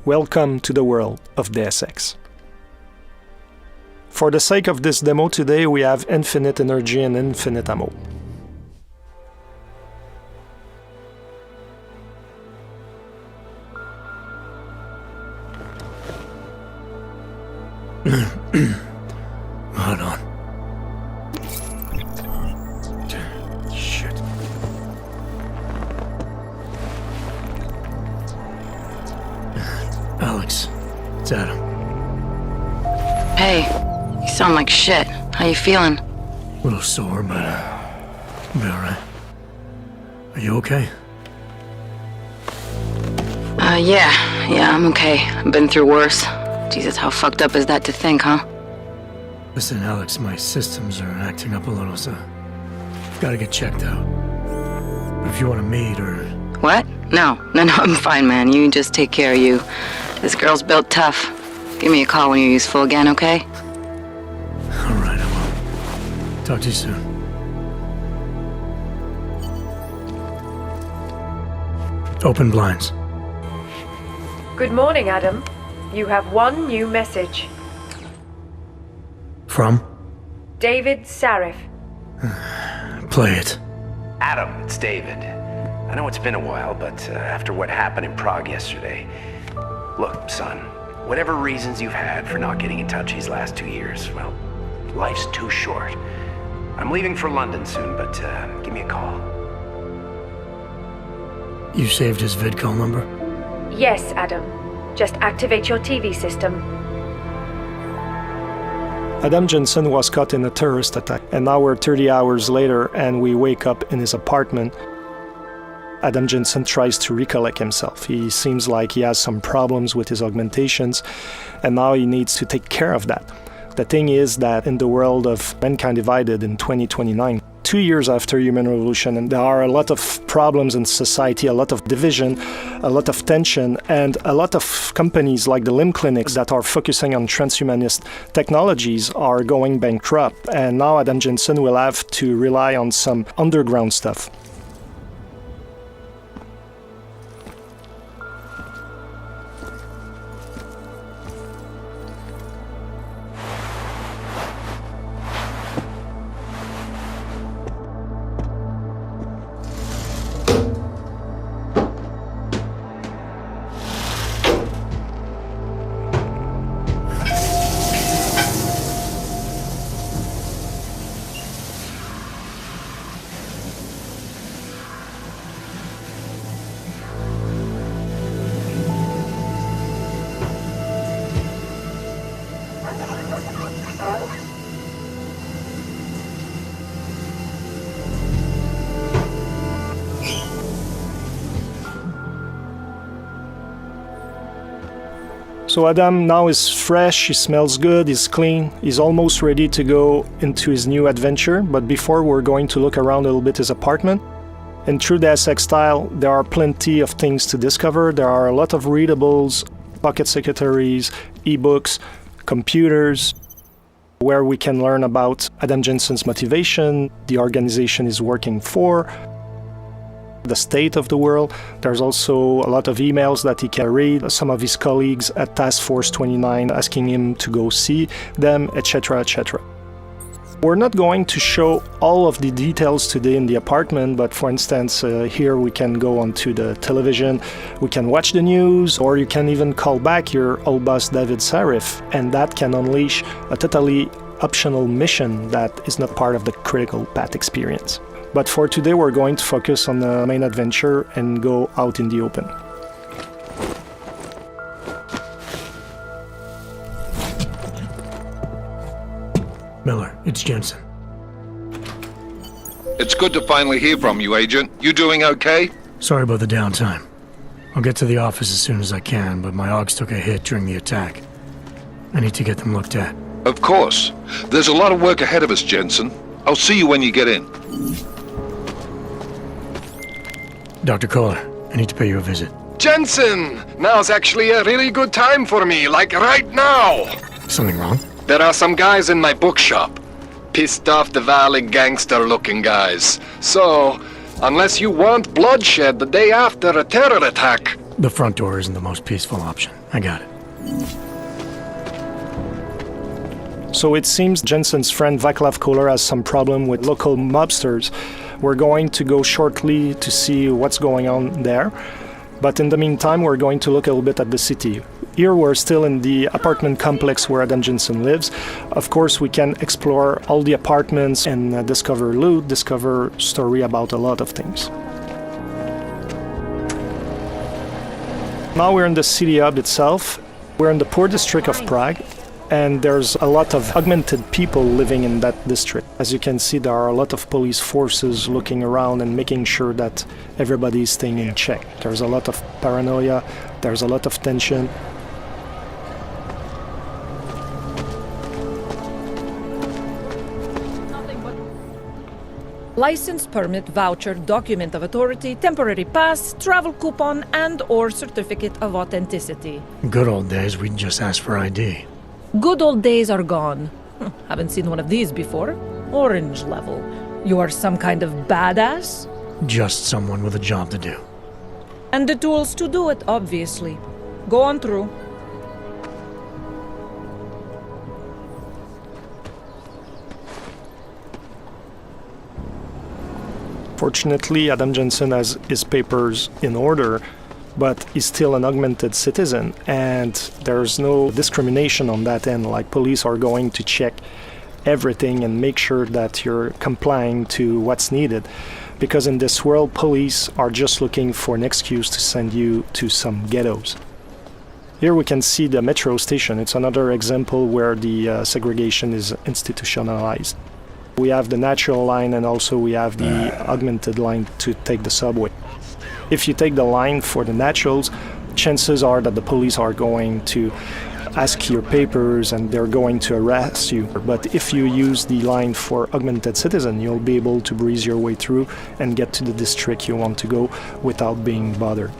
Welcome to the world of Deus Ex. For the sake of this demo today, we have infinite energy and infinite ammo. Hold on. Shit. Alex, it's Adam. Hey, you sound like shit. How you feeling? A little sore, but I'll be alright. Are you okay? Yeah, I'm okay. I've been through worse. Jesus, how fucked up is that to think, huh? Listen, Alex, my systems are acting up a little, so I've got to get checked out. But if you want to meet or... What? No, I'm fine, man. You just take care of you. This girl's built tough. Give me a call when you're useful again, okay? Alright, I will. Talk to you soon. Open blinds. Good morning, Adam. You have one new message. From? David Sarif. Play it. Adam, it's David. I know it's been a while, but after what happened in Prague yesterday... Look, son, whatever reasons you've had for not getting in touch these last 2 years, well, life's too short. I'm leaving for London soon, but give me a call. You saved his vidcall number? Yes, Adam. Just activate your TV system. Adam Jensen was caught in a terrorist attack, and now we're 30 hours later and we wake up in his apartment. Adam Jensen tries to recollect himself. He seems like he has some problems with his augmentations, and now he needs to take care of that. The thing is that in the world of mankind divided in 2029, 2 years after human revolution, and there are a lot of problems in society, a lot of division, a lot of tension, and a lot of companies like the limb clinics that are focusing on transhumanist technologies are going bankrupt. And now Adam Jensen will have to rely on some underground stuff. So Adam now is fresh, he smells good, he's clean, he's almost ready to go into his new adventure, but before we're going to look around a little bit his apartment. In true Deus Ex style, there are plenty of things to discover. There are a lot of readables, pocket secretaries, ebooks, computers, where we can learn about Adam Jensen's motivation, the organization he's working for, the state of the world. There's also a lot of emails that he can read, some of his colleagues at Task Force 29 asking him to go see them, etc., etc. We're not going to show all of the details today in the apartment, but for instance, here we can go onto the television, we can watch the news, or you can even call back your old boss David Sarif, and that can unleash a totally optional mission that is not part of the critical path experience. But for today, we're going to focus on the main adventure and go out in the open. Miller, it's Jensen. It's good to finally hear from you, Agent. You doing okay? Sorry about the downtime. I'll get to the office as soon as I can, but my AUGs took a hit during the attack. I need to get them looked at. Of course. There's a lot of work ahead of us, Jensen. I'll see you when you get in. Dr. Kohler, I need to pay you a visit. Jensen! Now's actually a really good time for me, like right now! Something wrong? There are some guys in my bookshop. Pissed off the Valley gangster-looking guys. So, unless you want bloodshed the day after a terror attack, The front door isn't the most peaceful option. I got it. So it seems Jensen's friend Vaclav Kohler has some problem with local mobsters. We're going to go shortly to see what's going on there. But in the meantime, we're going to look a little bit at the city. Here we're still in the apartment complex where Adam Jensen lives. Of course, we can explore all the apartments and discover loot, discover story about a lot of things. Now we're in the city hub itself. We're in the poor district of Prague, and there's a lot of augmented people living in that district. As you can see, there are a lot of police forces looking around and making sure that everybody is staying in check. There's a lot of paranoia, there's a lot of tension. License, permit, voucher, document of authority, temporary pass, travel coupon, and/or certificate of authenticity. Good old days, we'd just ask for ID. Good old days are gone. Haven't seen one of these before. Orange level. You are some kind of badass? Just someone with a job to do. And the tools to do it, obviously. Go on through. Fortunately, Adam Jensen has his papers in order, but he's still an augmented citizen, and there's no discrimination on that end. Like, police are going to check everything and make sure that you're complying to what's needed. Because in this world, police are just looking for an excuse to send you to some ghettos. Here we can see the metro station. It's another example where the segregation is institutionalized. We have the natural line, and also we have the augmented line to take the subway. If you take the line for the naturals, chances are that the police are going to ask your papers and they're going to arrest you. But if you use the line for augmented citizen, you'll be able to breeze your way through and get to the district you want to go without being bothered.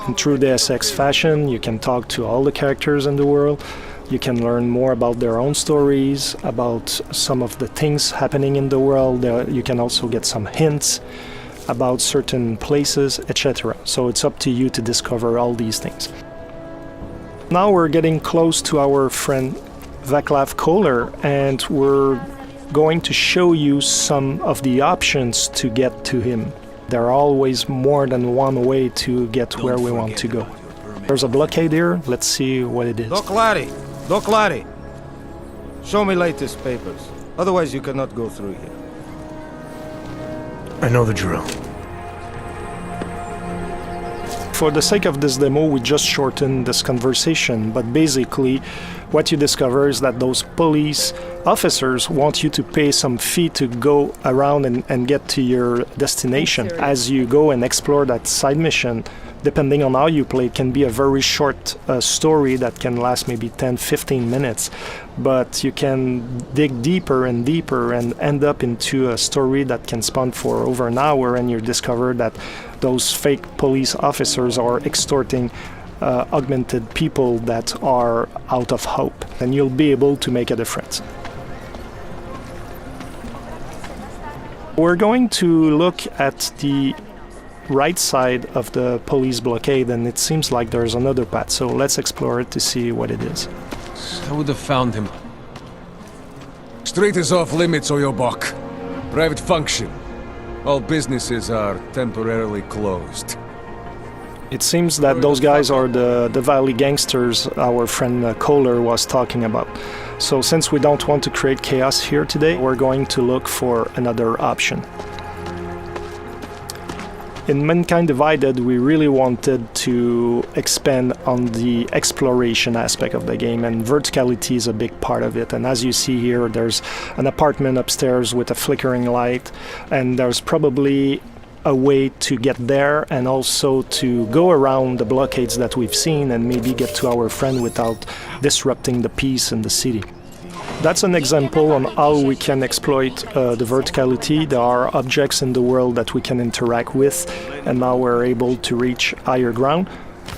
And through the SX fashion, you can talk to all the characters in the world. You can learn more about their own stories, about some of the things happening in the world. You can also get some hints about certain places, etc. So it's up to you to discover all these things. Now we're getting close to our friend Vaclav Kohler, and we're going to show you some of the options to get to him. There are always more than one way to get where we want to go. There's a blockade here. Let's see what it is. Doc Larry, show me latest papers. Otherwise you cannot go through here. I know the drill. For the sake of this demo, we just shortened this conversation, but basically what you discover is that those police officers want you to pay some fee to go around and get to your destination. As you go and explore that side mission, depending on how you play, it can be a very short story that can last maybe 10-15 minutes, but you can dig deeper and deeper and end up into a story that can span for over an hour, and you discover that those fake police officers are extorting augmented people that are out of hope, and you'll be able to make a difference. We're going to look at the right side of the police blockade, and it seems like there's another path, so let's explore it to see what it is. I would have found him. Street is off limits, Oyobok. Private function. All businesses are temporarily closed. It seems that those guys are the Valley gangsters our friend Kohler was talking about. So since we don't want to create chaos here today, we're going to look for another option. In Mankind Divided, we really wanted to expand on the exploration aspect of the game, and verticality is a big part of it. And as you see here, there's an apartment upstairs with a flickering light, and there's probably a way to get there and also to go around the blockades that we've seen and maybe get to our friend without disrupting the peace in the city. That's an example on how we can exploit the verticality. There are objects in the world that we can interact with, and now we're able to reach higher ground.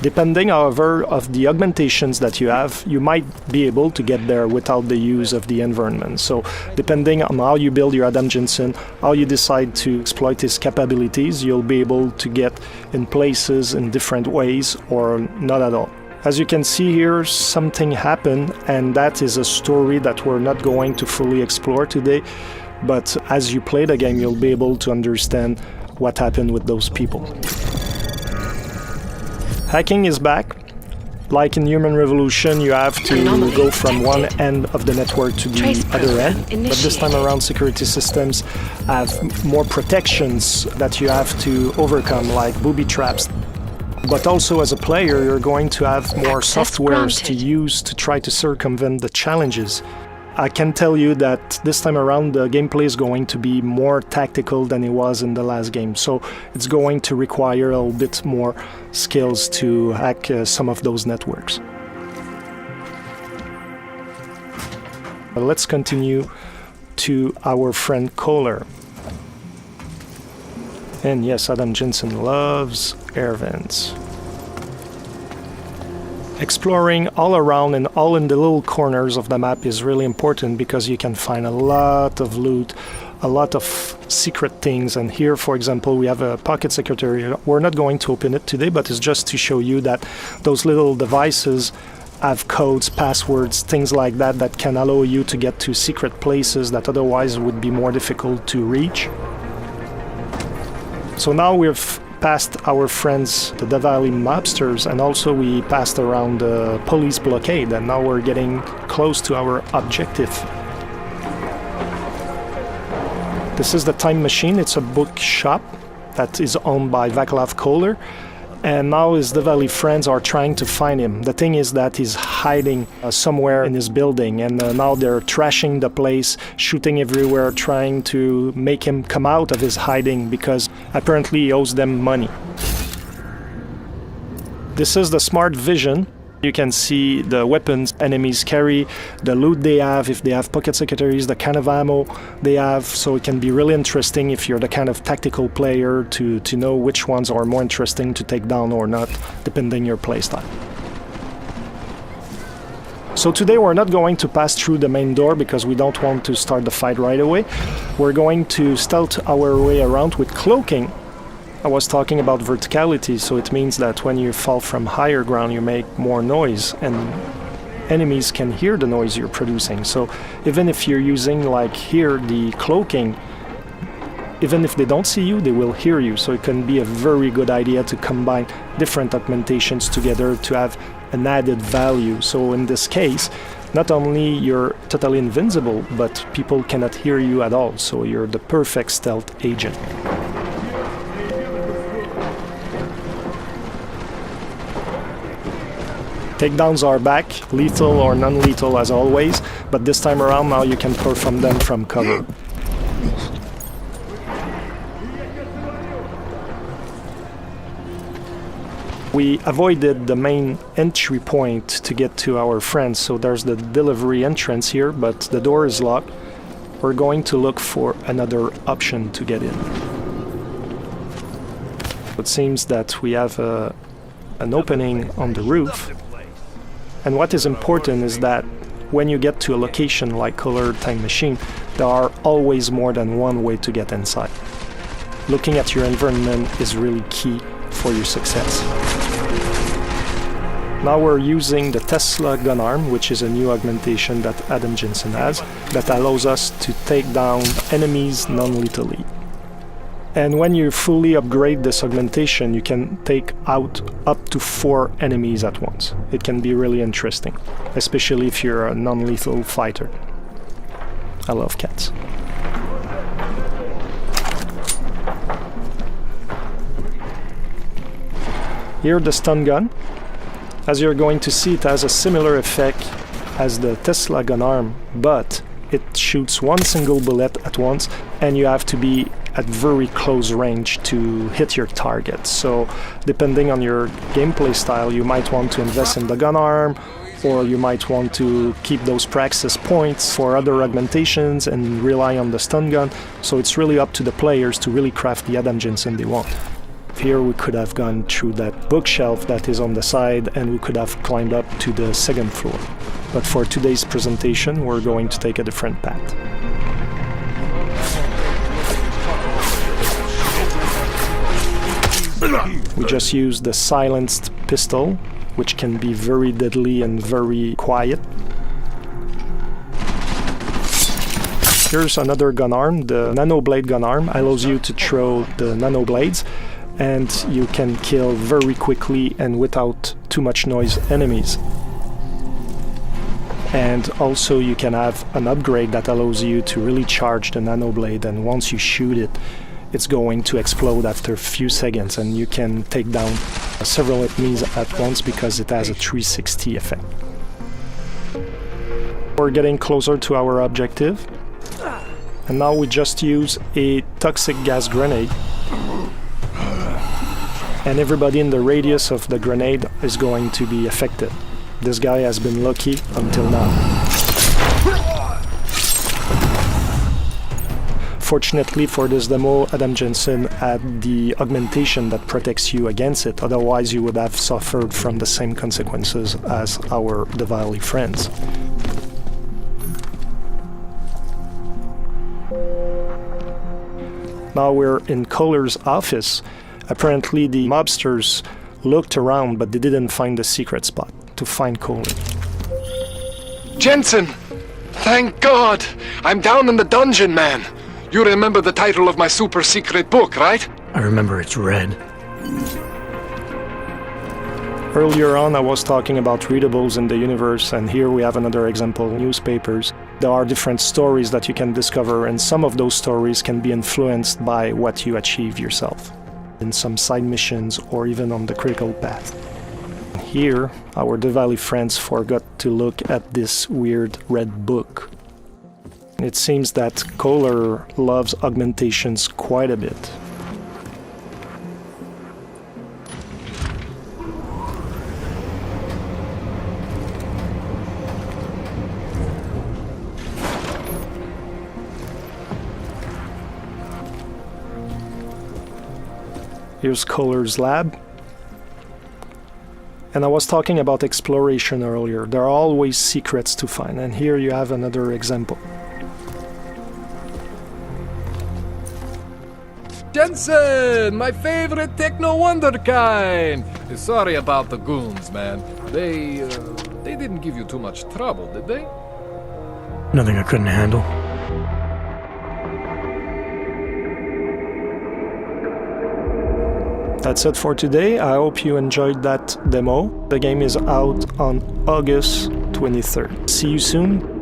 Depending, however, of the augmentations that you have, you might be able to get there without the use of the environment. So depending on how you build your Adam Jensen, how you decide to exploit his capabilities, you'll be able to get in places in different ways or not at all. As you can see here, something happened, and that is a story that we're not going to fully explore today. But as you play the game, you'll be able to understand what happened with those people. Hacking is back. Like in Human Revolution, you have to go from one end of the network to the other end. But this time around, security systems have more protections that you have to overcome, like booby traps. But also as a player, you're going to have more softwares to use to try to circumvent the challenges. I can tell you that this time around the gameplay is going to be more tactical than it was in the last game, so it's going to require a little bit more skills to hack some of those networks. But let's continue to our friend Kohler. And yes, Adam Jensen loves air vents. Exploring all around and all in the little corners of the map is really important because you can find a lot of loot, a lot of secret things. And here, for example, we have a pocket secretary. We're not going to open it today, but it's just to show you that those little devices have codes, passwords, things like that that can allow you to get to secret places that otherwise would be more difficult to reach. So now we've passed our friends, the Valley mobsters, and also we passed around the police blockade, and now we're getting close to our objective. This is the Time Machine. It's a bookshop that is owned by Vaclav Kohler, and now his Valley friends are trying to find him. The thing is that he's hiding somewhere in his building, and now they're trashing the place, shooting everywhere, trying to make him come out of his hiding because apparently he owes them money. This is the smart vision. You can see the weapons enemies carry, the loot they have, if they have pocket secretaries, the kind of ammo they have, so it can be really interesting if you're the kind of tactical player to know which ones are more interesting to take down or not, depending your playstyle. So today we're not going to pass through the main door because we don't want to start the fight right away. We're going to stealth our way around with cloaking. I was talking about verticality, so it means that when you fall from higher ground you make more noise and enemies can hear the noise you're producing. So even if you're using, like here, the cloaking, even if they don't see you, they will hear you. So it can be a very good idea to combine different augmentations together to have an added value. So in this case, not only you're totally invincible, but people cannot hear you at all. So you're the perfect stealth agent. Takedowns are back, lethal or non-lethal as always, but this time around now you can perform them from cover. We avoided the main entry point to get to our friends, so there's the delivery entrance here, but the door is locked. We're going to look for another option to get in. It seems that we have an opening on the roof. And what is important is that when you get to a location like Kohler Time Machine, there are always more than one way to get inside. Looking at your environment is really key for your success. Now we're using the Tesla gun arm, which is a new augmentation that Adam Jensen has, that allows us to take down enemies non-lethally. And when you fully upgrade this augmentation, you can take out up to 4 enemies at once. It can be really interesting, especially if you're a non-lethal fighter. I love cats. Here the stun gun. As you're going to see, it has a similar effect as the Tesla gun arm, but it shoots one single bullet at once, and you have to be at very close range to hit your target. So depending on your gameplay style, you might want to invest in the gun arm, or you might want to keep those praxis points for other augmentations and rely on the stun gun. So it's really up to the players to really craft the Adam Jensen they want. Here we could have gone through that bookshelf that is on the side and we could have climbed up to the second floor. But for today's presentation, we're going to take a different path. We just use the silenced pistol, which can be very deadly and very quiet. Here's another gun arm. The nano blade gun arm allows you to throw the nano blades, and you can kill very quickly and without too much noise enemies. And also you can have an upgrade that allows you to really charge the nano blade, and once you shoot it, it's going to explode after a few seconds, and you can take down several enemies at once because it has a 360 effect. We're getting closer to our objective, and now we just use a toxic gas grenade, and everybody in the radius of the grenade is going to be affected. This guy has been lucky until now. Fortunately for this demo, Adam Jensen had the augmentation that protects you against it, otherwise you would have suffered from the same consequences as our Diwali friends. Now we're in Kohler's office. Apparently the mobsters looked around, but they didn't find the secret spot to find Kohler. Jensen! Thank God! I'm down in the dungeon, man! You remember the title of my super secret book, right? I remember it's red. Earlier on I was talking about readables in the universe, and here we have another example, newspapers. There are different stories that you can discover, and some of those stories can be influenced by what you achieve yourself in some side missions or even on the critical path. Here, our Diwali friends forgot to look at this weird red book. It seems that Kohler loves augmentations quite a bit. Here's Kohler's lab. And I was talking about exploration earlier. There are always secrets to find, and here you have another example. Jensen, my favorite techno wonderkind. Sorry about the goons, man. They didn't give you too much trouble, did they? Nothing I couldn't handle. That's it for today. I hope you enjoyed that demo. The game is out on August 23rd. See you soon.